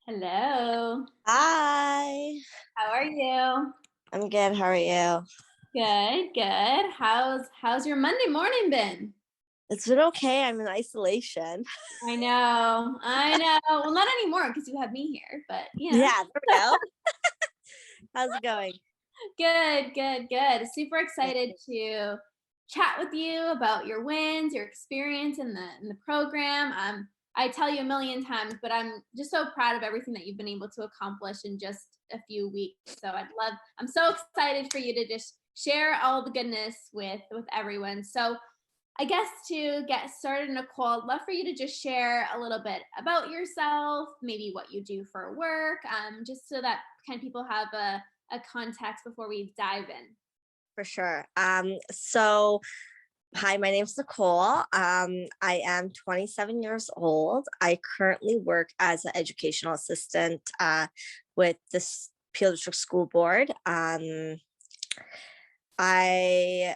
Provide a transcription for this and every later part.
Hello. Hi, How are you? I'm good. How are you? Good, good. How's your Monday morning been? It's been okay. I'm in isolation. I know. I know. Well, not anymore because you have me here, but Yeah, there we go. How's it going? good, good, good. Super excited to chat with you about your wins, your experience in the program. I tell you a million times, but I'm just so proud of everything that you've been able to accomplish in just a few weeks. So I'm so excited for you to just share all the goodness with everyone. So I guess to get started, Nicole, I'd love for you to just share a little bit about yourself, maybe what you do for work, just so that kind of people have a context before we dive in. For sure. Hi, my name's Nicole. I am 27 years old. I currently work as an educational assistant with the Peel District School Board. I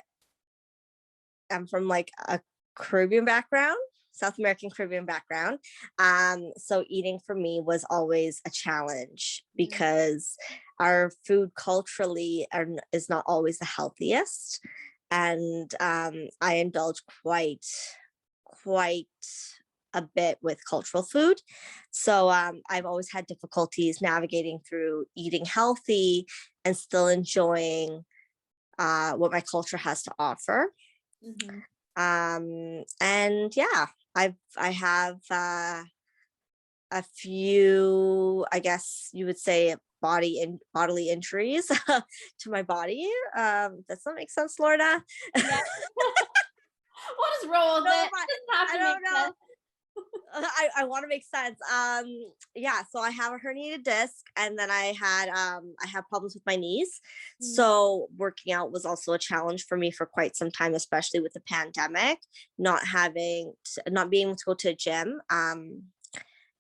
am from like a Caribbean background, South American Caribbean background. So eating for me was always a challenge Mm, because our food culturally is not always the healthiest. And I indulge quite a bit with cultural food. So I've always had difficulties navigating through eating healthy and still enjoying what my culture has to offer. mhm. And yeah, I have a few, I guess you would say, bodily injuries to my body. Does that make sense, Florida? Yeah. We'll just roll with No, it. It doesn't have I to make don't know. sense. I want to make sense. Yeah, so I have a herniated disc, and then I have problems with my knees. Mm, So working out was also a challenge for me for quite some time, especially with the pandemic, not being able to go to a gym.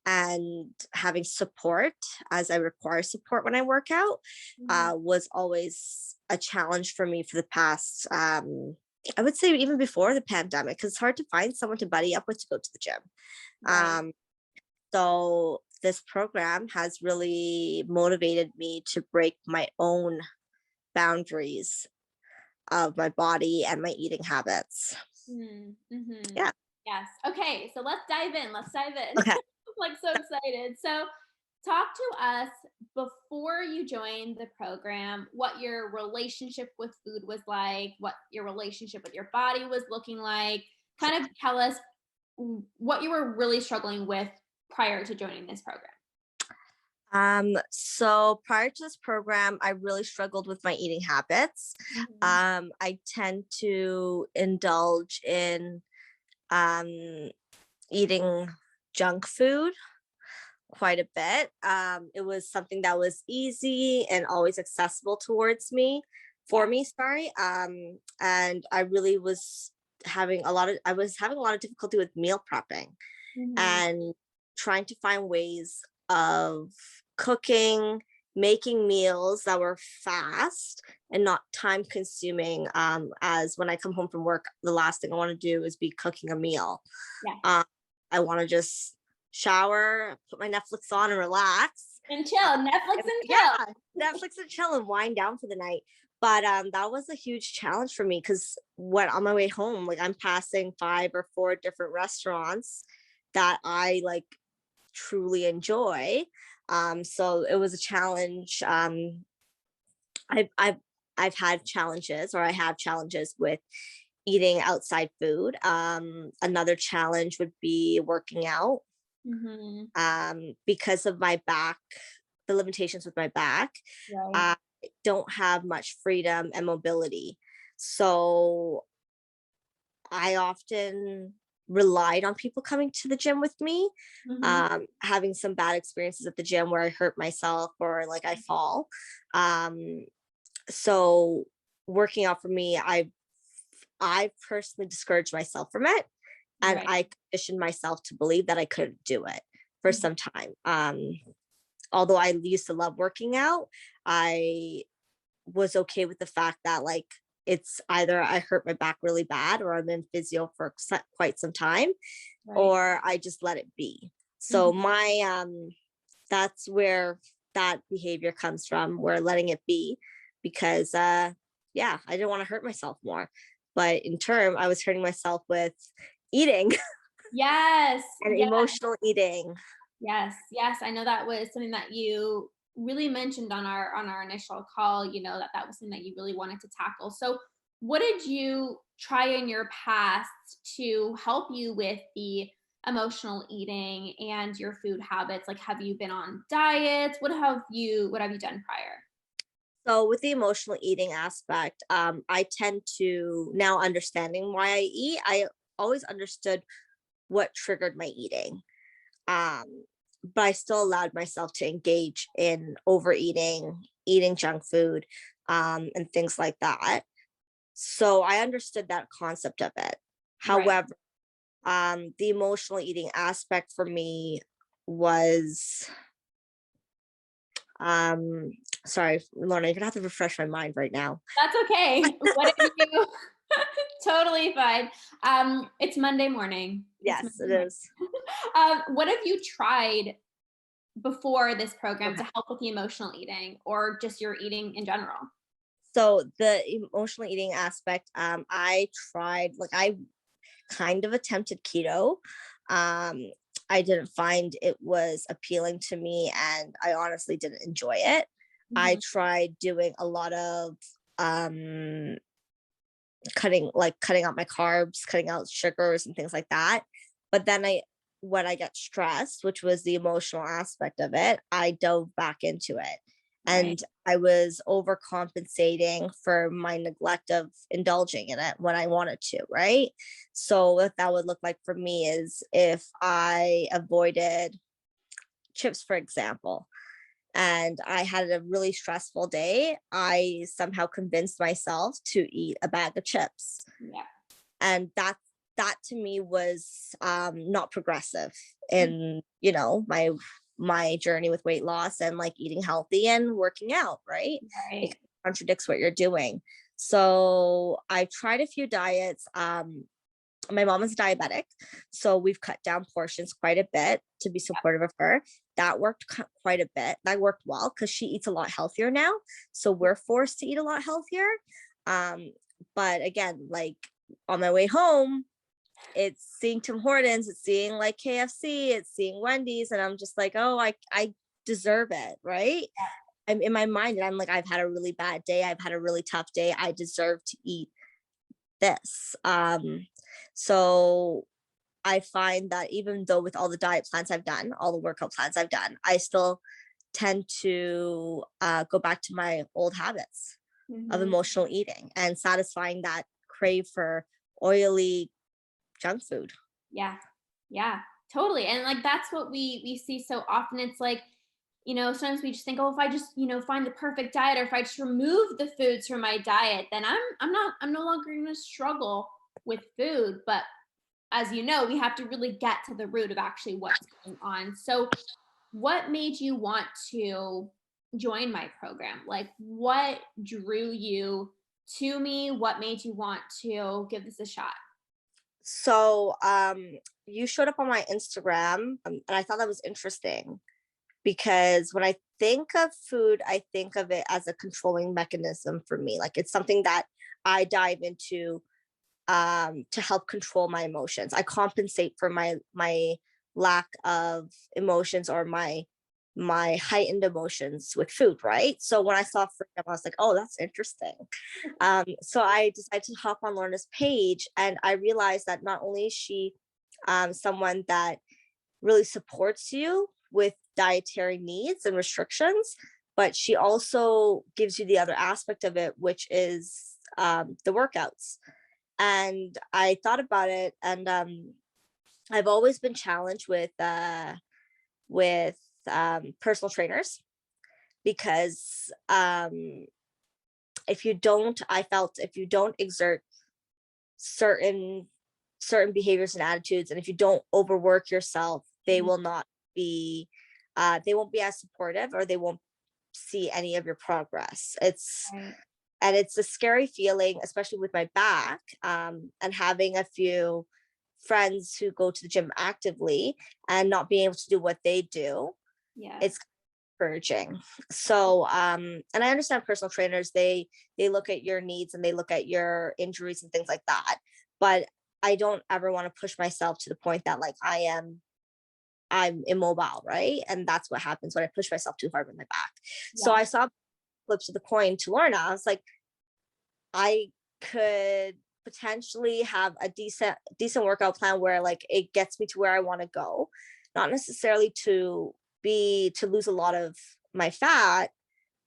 And having support, as I require support when I work out, mhm. was always a challenge for me for the past, I would say even before the pandemic, because it's hard to find someone to buddy up with to go to the gym. Right. Um, so this program has really motivated me to break my own boundaries of my body and my eating habits. Mm-hmm. Yeah. Yes. Okay. So let's dive in. Let's dive in. Okay. Like so excited. So talk to us before you joined the program, what your relationship with food was like, what your relationship with your body was looking like. Kind of tell us what you were really struggling with prior to joining this program. So prior to this program, I really struggled with my eating habits. Mhm. I tend to indulge in um, eating junk food quite a bit. It was something that was easy and always accessible for Yeah. me, sorry. And I really was I was having a lot of difficulty with meal prepping Mhm. and trying to find ways of cooking, making meals that were fast and not time consuming. As when I come home from work, the last thing I want to do is be cooking a meal. Yeah. Um, I want to just shower, put my Netflix on, and relax. And chill. Netflix and chill. Yeah, Netflix and chill and wind down for the night. But that was a huge challenge for me because when on my way home, like I'm passing 5 or 4 different restaurants that I like truly enjoy. So it was a challenge. I've I've I've had challenges, or I have challenges with eating outside food. Another challenge would be working out Mhm. because of my back, the limitations with my back. Right. I don't have much freedom and mobility. So I often relied on people coming to the gym with me, Mhm. having some bad experiences at the gym where I hurt myself or like I fall. Um, so working out for me, I personally discouraged myself from it, and Right. I conditioned myself to believe that I couldn't do it for Mhm. some time. Although I used to love working out, I was okay with the fact that like it's either I hurt my back really bad or I'm in physio for quite some time, Right. or I just let it be. So Mhm. my that's where that behavior comes from. We're letting it be because yeah, I didn't want to hurt myself more. But in turn, I was hurting myself with eating Yes. and emotional eating. Yes, yes. I know that was something that you really mentioned on our initial call, you know, that that was something that you really wanted to tackle. So, what did you try in your past to help you with the emotional eating and your food habits? Like, have you been on diets? What have you done prior? So with the emotional eating aspect, I tend to now understanding why I eat. I always understood what triggered my eating. But I still allowed myself to engage in overeating, eating junk food, and things like that. So I understood that concept of it. Right. However, the emotional eating aspect for me was, um, sorry, Lorna, you're gonna have to refresh my mind right now. That's okay. What have you totally fine. It's Monday morning. It's Yes, it Monday morning. is. What have you tried before this program Okay. to help with the emotional eating or just your eating in general? So the emotional eating aspect, I tried, like I kind of attempted keto. Um, I didn't find it was appealing to me and I honestly didn't enjoy it. I Mhm. tried doing a lot of um cutting out my carbs, cutting out sugars and things like that. But then when I got stressed, which was the emotional aspect of it, I dove back into it. Right. And I was overcompensating for my neglect of indulging in it when I wanted to, right? So what that would look like for me is if I avoided chips, for example, and I had a really stressful day, I somehow convinced myself to eat a bag of chips. Yeah. And that to me was not progressive Mm. in, my journey with weight loss and like eating healthy and working out, right? It Right. contradicts what you're doing. So I tried a few diets. My mom is diabetic, so we've cut down portions quite a bit to be supportive of her. That worked quite a bit. That worked well because she eats a lot healthier now, so we're forced to eat a lot healthier. um but again, like on my way home, it's seeing Tim Hortons, it's seeing like KFC, it's seeing Wendy's, and I'm just like, oh, I deserve it, right? I'm in my mind and I'm like, I've had a really bad day, I've had a really tough day, I deserve to eat this. So I find that even though with all the diet plans I've done, all the workout plans I've done, I still tend to go back to my old habits of Mhm. emotional eating and satisfying that crave for oily junk food. Yeah. Yeah. Totally. And like that's what we see so often. It's like, you know, sometimes we just think, oh, if I just, you know, find the perfect diet or if I just remove the foods from my diet, then I'm no longer gonna struggle with food. But as you know, we have to really get to the root of actually what's going on. So what made you want to join my program? Like what drew you to me? What made you want to give this a shot? So you showed up on my Instagram, and I thought that was interesting because when I think of food, I think of it as a controlling mechanism for me. Like it's something that I dive into to help control my emotions. I compensate for my lack of emotions or my heightened emotions with food, right? So when I saw freedom, I was like, oh, that's interesting. So I decided to hop on Lorna's page, and I realized that not only is she someone that really supports you with dietary needs and restrictions, but she also gives you the other aspect of it, which is the workouts. And I thought about it, and I've always been challenged with personal trainers because I felt if you don't exert certain behaviors and attitudes, and if you don't overwork yourself, Mhm. they won't be as supportive, or they won't see any of your progress. Right. It's a scary feeling, especially with my back, and having a few friends who go to the gym actively and not being able to do what they do. Yeah. it's encouraging. So and I understand personal trainers, they look at your needs and they look at your injuries and things like that, but I don't ever want to push myself to the point that like I'm immobile, right? And that's what happens when I push myself too hard with my back. So Yeah. I saw flips of the coin to Lorna. I was like, I could potentially have a decent workout plan where like it gets me to where I want to go, not necessarily to lose a lot of my fat,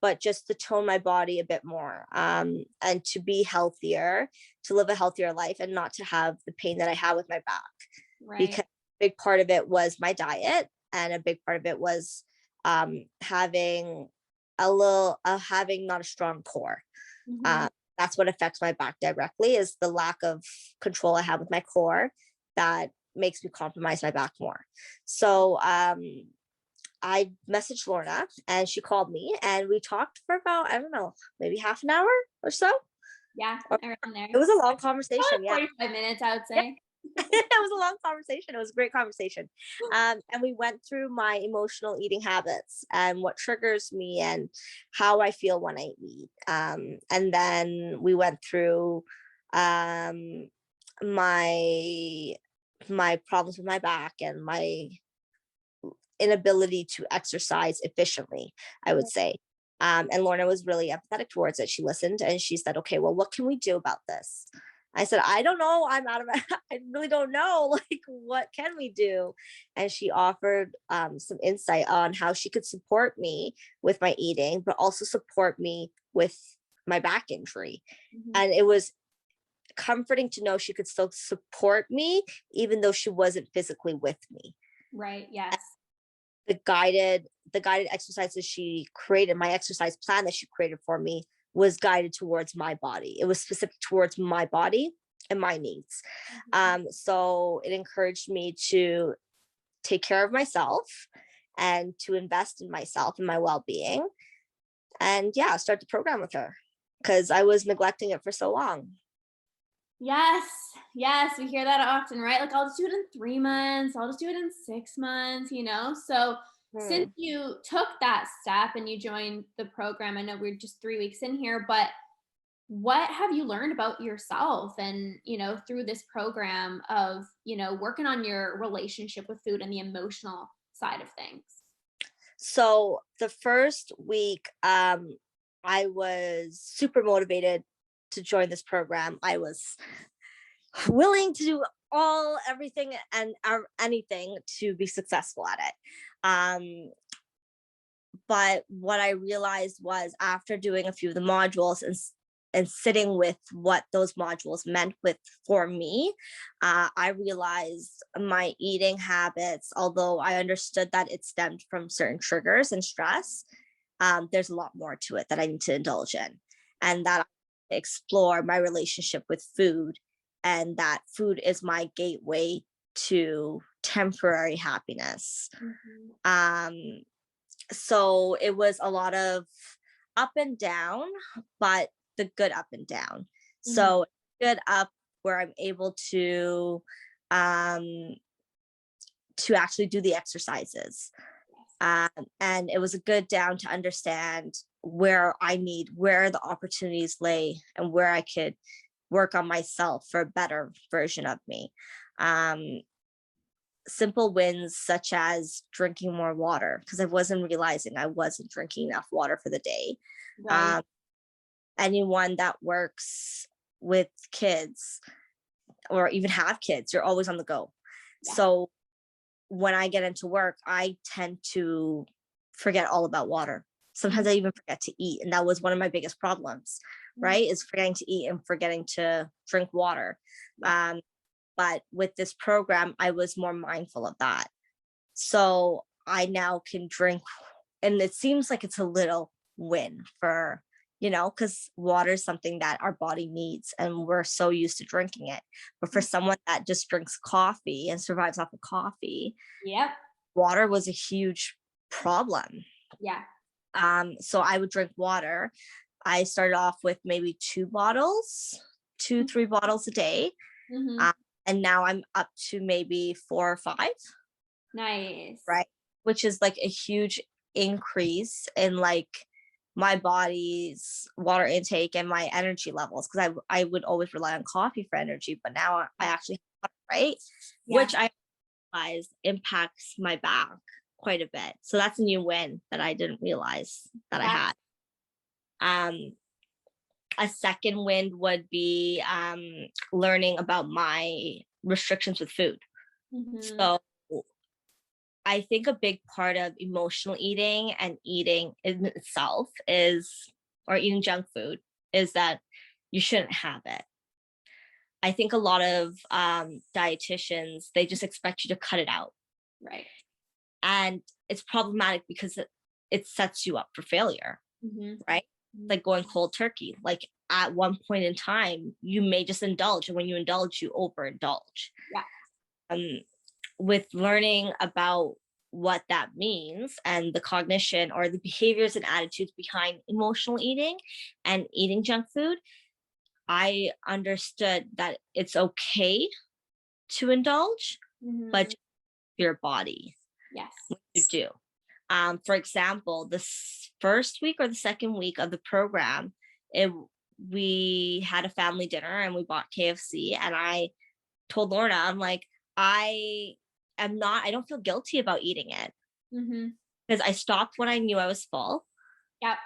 but just to tone my body a bit more, and to be healthier, to live a healthier life and not to have the pain that I have with my back. Right. Because a big part of it was my diet, and a big part of it was having having not a strong core. Hmm. uh, that's what affects my back directly, is the lack of control I have with my core that makes me compromise my back more. So I messaged Lorna and she called me and we talked for about, I don't know, maybe half an hour or so. Yeah. Or Around there. it was a long Probably conversation. Yeah. 45 minutes, I would Yeah. say. It was a long conversation. It was a great conversation. And we went through my emotional eating habits and what triggers me and how I feel when I eat. And then we went through um, my my problems with my back and my inability to exercise efficiently, I would say. And Lorna was really empathetic towards it. She listened and she said, okay, well, what can we do about this? I said, I don't know. I'm out of I really don't know. Like, what can we do? And she offered some insight on how she could support me with my eating, but also support me with my back injury. Mhm. And it was comforting to know she could still support me, even though she wasn't physically with me. Right. Yes. The guided exercises she created, my exercise plan that she created for me, was guided towards my body. It was specific towards my body and my needs. Mhm. So it encouraged me to take care of myself and to invest in myself and my well-being, and yeah, start the program with her because I was neglecting it for so long. Yes. Yes. We hear that often, right? Like, I'll just do it in 3 months. I'll just do it in 6 months. So, since Hmm. you took that step and you joined the program, I know we're just 3 weeks in here, but what have you learned about yourself and through this program of working on your relationship with food and the emotional side of things? So the first week, I was super motivated to join this program. I was willing to do everything and anything to be successful at it. Um, but what I realized was, after doing a few of the modules and sitting with what those modules meant with for me, I realized my eating habits, although I understood that it stemmed from certain triggers and stress, there's a lot more to it that I need to indulge in, and that I explore my relationship with food, and that food is my gateway to temporary happiness. Mhm. Um, so it was a lot of up and down, but the good up and down. Mhm. So good up, where I'm able um to actually do the exercises. Um, and it was a good down to understand where the opportunities lay and where I could work on myself for a better version of me. Um, Simple wins such as drinking more water, because I wasn't realizing I wasn't drinking enough water for the day. Right. Um, Anyone that works with kids or even have kids, you're always on the go. Yeah. So when I get into work, I tend to forget all about water. Sometimes Mhm. I even forget to eat. And that was one of my biggest problems, Mhm. right? Is forgetting to eat and forgetting to drink water. Yeah. Um, but with this program, I was more mindful of that. So I now can drink, and it seems like it's a little win for, because water is something that our body needs and we're so used to drinking it. But for Mm. someone that just drinks coffee and survives off of coffee, Yep. water was a huge problem. Yeah. So I would drink water. I started off with maybe 2 bottles, two, 3 bottles a day. Mhm. Um, and now I'm up to maybe 4 or 5, Nice. right? which is like a huge increase in like my body's water intake and my energy levels, because I would always rely on coffee for energy, but now I actually have water, right? Yeah. Which I realize impacts my back quite a bit. So that's a new win that I didn't realize that I had. A second win would be learning about my restrictions with food. So I think a big part of emotional eating and eating in itself is, or eating junk food, is that you shouldn't have it. I think a lot of dietitians, they just expect you to cut it out. Right. And it's problematic because it sets you up for failure, right? Like going cold turkey. Like at one point in time, you may just indulge. And when you indulge, you overindulge. Yeah. With learning about what that means and the cognition or the behaviors and attitudes behind emotional eating and eating junk food, I understood that it's okay to indulge, but your body. Yes. What you do. For example, the first week or the second week of the program, we had a family dinner and we bought KFC, and I told Lorna, I'm like, I don't feel guilty about eating it because I stopped when I knew I was full. Yep.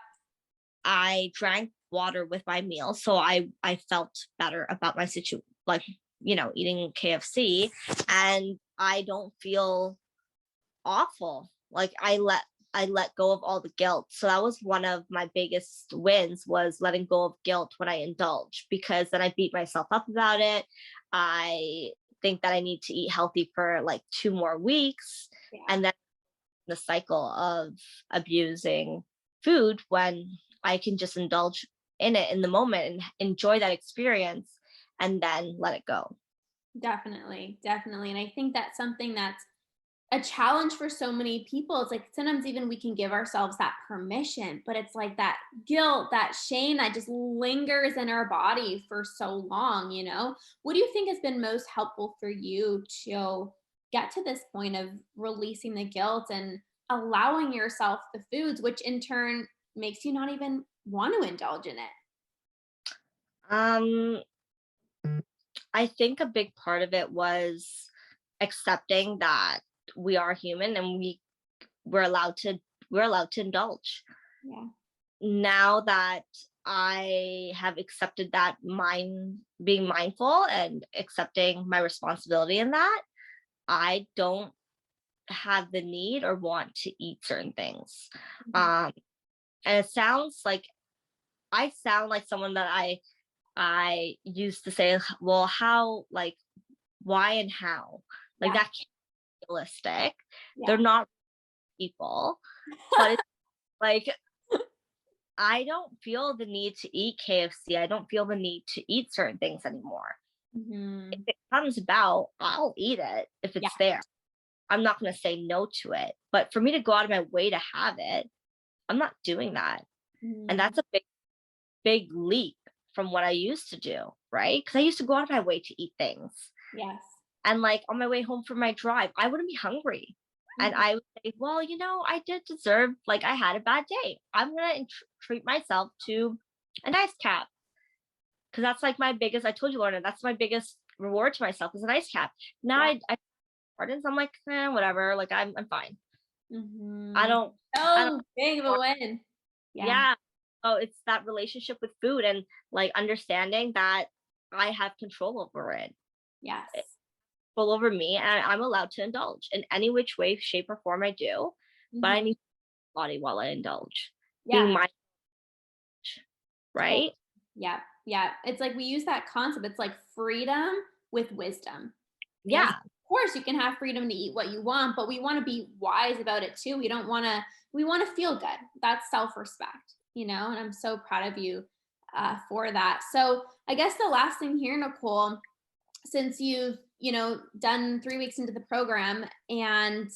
I drank water with my meal, so I felt better about my situation, like, eating KFC, and I don't feel awful. Like I let go of all the guilt. So that was one of my biggest wins, was letting go of guilt when I indulge, because then I beat myself up about it. I think that I need to eat healthy for like 2 more weeks, and then the cycle of abusing food when I can just indulge in it in the moment and enjoy that experience and then let it go. Definitely. And I think that's something that's a challenge for so many people. It's like sometimes even we can give ourselves that permission, but it's like that guilt, that shame that just lingers in our body for so long, What do you think has been most helpful for you to get to this point of releasing the guilt and allowing yourself the foods, which in turn makes you not even want to indulge in it? Um, I think a big part of it was accepting that we are human and we're allowed to indulge. Yeah. Now that I have accepted that, being mindful and accepting my responsibility in that, I don't have the need or want to eat certain things. And it sounds like I sound like someone that I used to say, well, how, like, why and how? Like, that can't be realistic. They're not people, but it's like, I don't feel the need to eat KFC. I don't feel the need to eat certain things anymore. If it comes about, I'll eat it if it's there. I'm not going to say no to it. But for me to go out of my way to have it, I'm not doing that. And that's a big, big leap from what I used to do, right? Because I used to go out of my way to eat things. Yes. And like on my way home from my drive, I wouldn't be hungry. And I would say, well, I did deserve, like, I had a bad day. I'm going to treat myself to a nice cap. Because that's like my biggest, I told you, Lorna, that's my biggest reward to myself is a nice cap. Now I pardons, I'm like, whatever. Like, I'm fine. I don't. Big of a win. Yeah. So it's that relationship with food and like understanding that I have control over it. Yes. Control over me, and I'm allowed to indulge in any which way, shape, or form I do. But I need body while I indulge. Yeah. Being my right. Yeah. It's like we use that concept. It's like freedom with wisdom. Yeah. Of course, you can have freedom to eat what you want, but we want to be wise about it too. We want to feel good. That's self-respect, and I'm so proud of you for that. So I guess the last thing here, Nicole, since you've, done 3 weeks into the program and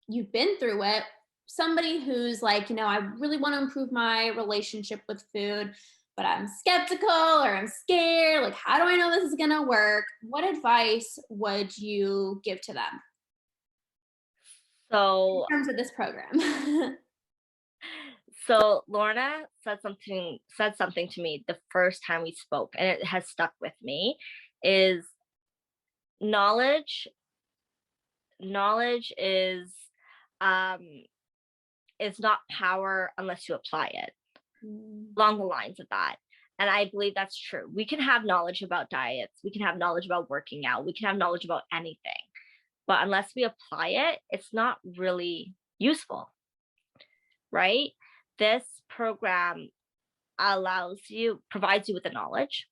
you've been through it, somebody who's like, I really want to improve my relationship with food, but I'm skeptical or I'm scared. Like, how do I know this is going to work? What advice would you give to them? So in terms of this program? So Lorna said something to me the first time we spoke, and it has stuck with me, is knowledge knowledge um is not power unless you apply it, Mm, along the lines of that. And I believe that's true. We can have knowledge about diets, we can have knowledge about working out, we can have knowledge about anything, but unless we apply it, it's not really useful, right? This program provides you with the knowledge,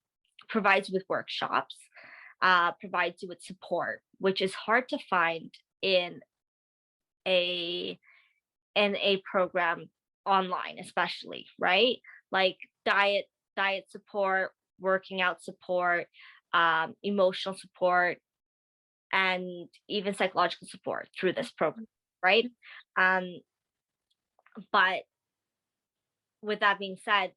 provides you with workshops, provides you with support, which is hard to find in a program online, especially, right? Like diet support, working out support, emotional support, and even psychological support through this program, right? Um, but with that being said,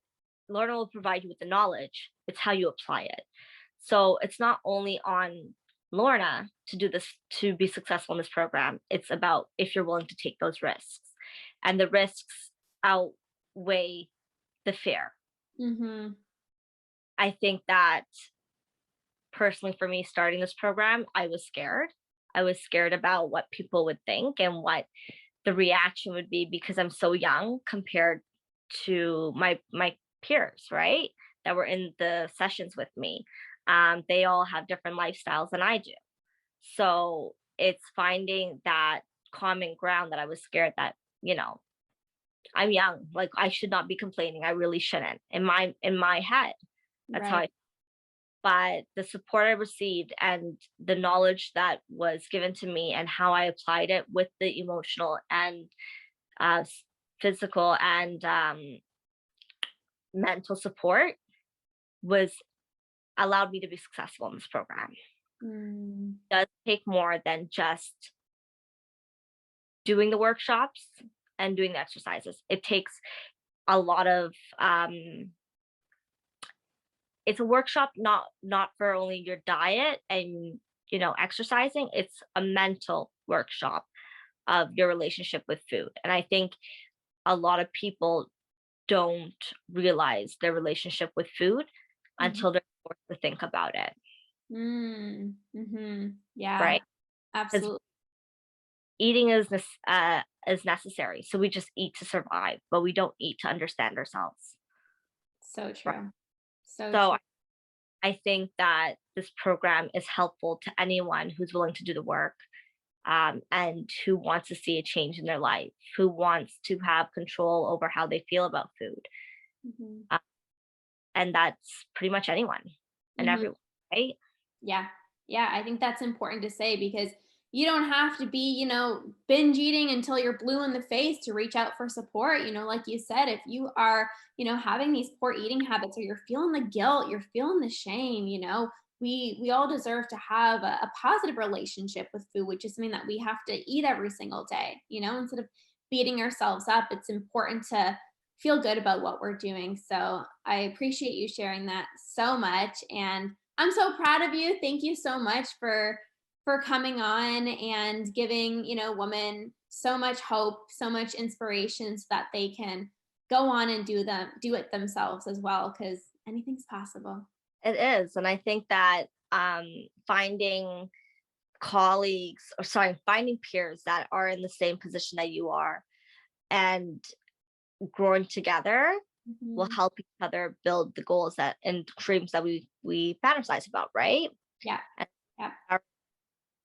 Lorna will provide you with the knowledge. It's how you apply it. So it's not only on Lorna to do this, to be successful in this program. It's about if you're willing to take those risks. And the risks outweigh the fear. mhm. I think that personally for me starting this program, I was scared. I was scared about what people would think and what the reaction would be because I'm so young compared to my peers, right? That were in the sessions with me. They all have different lifestyles than I do. So it's finding that common ground that I was scared that, you know, I'm young, like I should not be complaining. I really shouldn't. In my head. That's how Right. I, but the support I received and the knowledge that was given to me and how I applied it with the emotional and physical and mental support was allowed me to be successful in this program. Mm, It does take more than just doing the workshops and doing the exercises. It takes a lot of it's a workshop not for only your diet and exercising. It's a mental workshop of your relationship with food. And I think a lot of people don't realize their relationship with food mhm, until they're forced to think about it, mhm. Yeah, right? Because absolutely. eating is necessary. So we just eat to survive, but we don't eat to understand ourselves. So Right? true. So So true. I think that this program is helpful to anyone who's willing to do the work, and who wants to see a change in their life, who wants to have control over how they feel about food. Mhm, Uh, and that's pretty much anyone and mhm. everyone, right? Yeah. Yeah, I think that's important to say because you don't have to be, binge eating until you're blue in the face to reach out for support. Like you said, if you are, having these poor eating habits or you're feeling the guilt, you're feeling the shame, we all deserve to have a positive relationship with food, which is something that we have to eat every single day, instead of beating ourselves up. It's important to feel good about what we're doing. So I appreciate you sharing that so much. And I'm so proud of you. Thank you so much for coming on and giving, women so much hope, so much inspiration so that they can go on and do it themselves as well cuz anything's possible. It is. And I think that finding finding peers that are in the same position that you are and growing together will Mhm. help each other build the goals that and dreams that we fantasize about, right? Yeah. And Yeah. if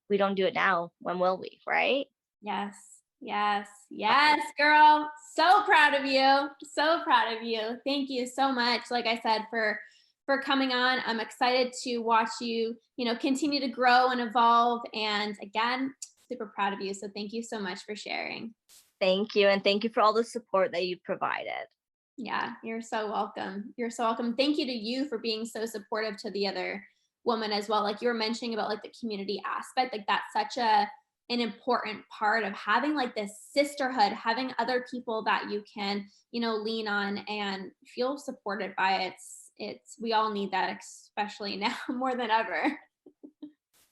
we don't do it now, when will we, right? Yes. Yes. Yes, girl. So proud of you. So proud of you. Thank you so much. Like I said, for coming on. I'm excited to watch you, continue to grow and evolve. And again, super proud of you. So thank you so much for sharing. Thank you. And thank you for all the support that you've provided. Yeah, you're so welcome. You're so welcome. Thank you to you for being so supportive to the other woman as well. Like you were mentioning about like the community aspect, like that's such an important part of having like this sisterhood, having other people that you can, lean on and feel supported by. It's we all need that, especially now more than ever.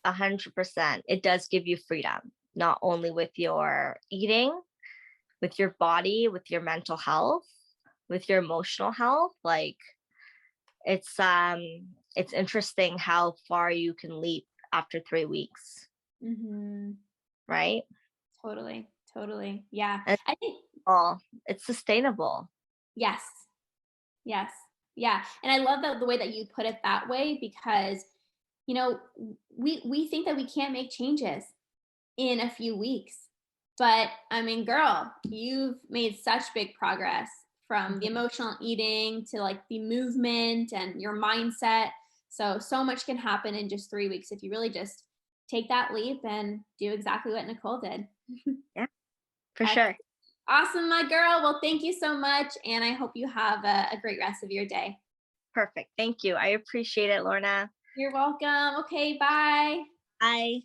100%. It does give you freedom. not only with your eating, with your body, with your mental health, with your emotional health. Like it's interesting how far you can leap after 3 weeks, Mhm. right? Totally. Totally. Yeah. And I think all it's sustainable. yes. Yes. Yeah. And I love the way that you put it that way because, we think that we can't make changes in a few weeks. But I mean, girl, you've made such big progress from the Mhm. emotional eating to like the movement and your mindset. So much can happen in just 3 weeks if you really just take that leap and do exactly what Nicole did. Yeah, for sure. Awesome, my girl. Well, thank you so much. And I hope you have a great rest of your day. Perfect. Thank you. I appreciate it, Lorna. You're welcome. Okay, bye. Bye.